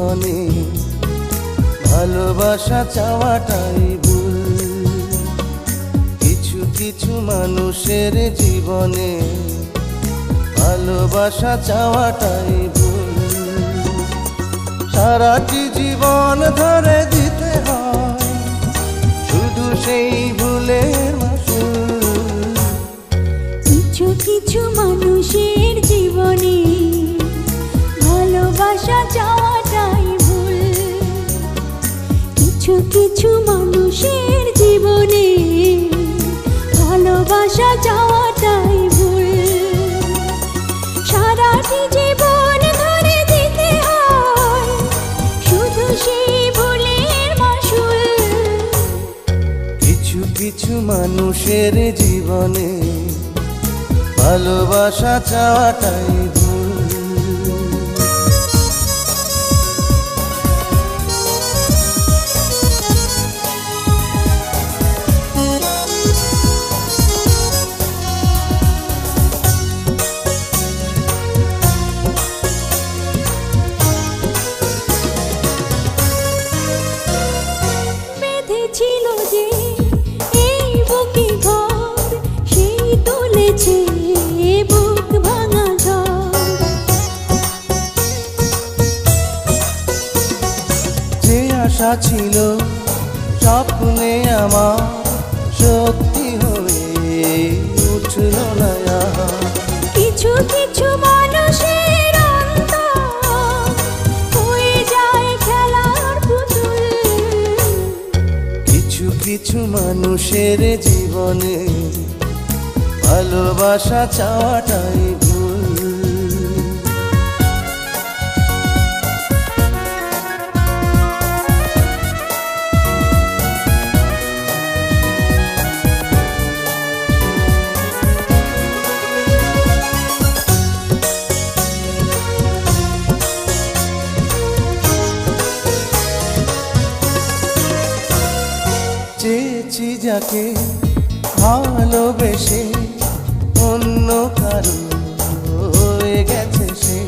জীবনে ভালোবাসা চাওয়াটাই ভুল। কিছু কিছু মানুষের জীবনে ভালোবাসা চাওয়াটাই ভুল। সারাটি জীবন ধরে দিতে হয় শুধু সেই ভুলের মাসুল। কিছু কিছু মানুষের জীবনে ভালোবাসা চাওয়াটাই ভুল। কিছু কিছু মানুষের জীবনে ভালোবাসা চাওয়াটাই ভুল। সারাটি জীবন ধরে দিতে হয় শুধু সেই ভুলের মাসুল। কিছু কিছু মানুষের জীবনে ভালোবাসা চাওয়াটাই ভুল। বেঁধেছিল যে এই বুকে ঘর, সেই তুলেছে বুক ভাঙা ঝড়। যে আশা ছিল স্বপ্নে আমার সত্যি হয়ে উঠল না আর। কিছু কিছু মানুষের অন্তর হয়ে যায় খেলার পুতুল। কিছু কিছু মানুষের জীবনে ভালোবাসা চাওয়াটাই ভুল। চেয়েছি যাকে ভালোবেসে অন্য কারো হয়ে গেছে সে।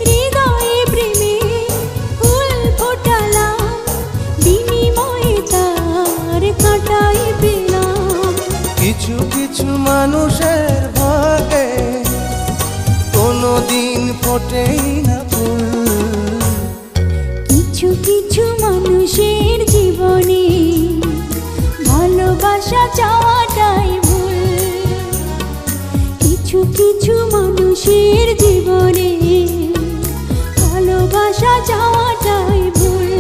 হৃদয়ে প্রেমে ফুল ফোটালাম, বিনিময়ে তার কাঁটাই পেলাম। কিছু কিছু মানুষের ভাগে কোনোদিন ফোটেই না ফুল। কিছু কিছু মানুষের জীবনে ভালোবাসা চাওয়াটাই ভুল। কিছু কিছু মানুষের জীবনে ভালোবাসা চাওয়াটাই ভুল।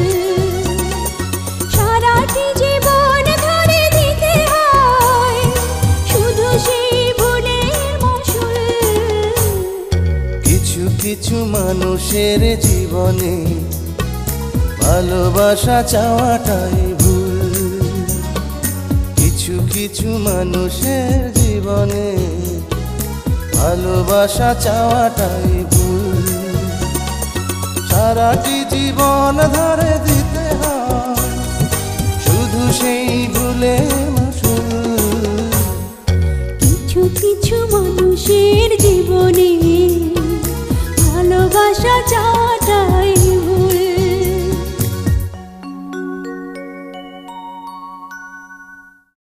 সারাটি জীবন ধরে দিতে হয় শুধু সেই ভুলের মাসুল। কিছু কিছু মানুষের জীবনে ভালোবাসা চাওয়াটাই ভুল। কিছু কিছু মানুষের জীবনে ভালোবাসা চাওয়াটাই ভুল। সারাটি জীবন ধরে দিতে হয় শুধু সেই ভুলের মাসুল। কিছু কিছু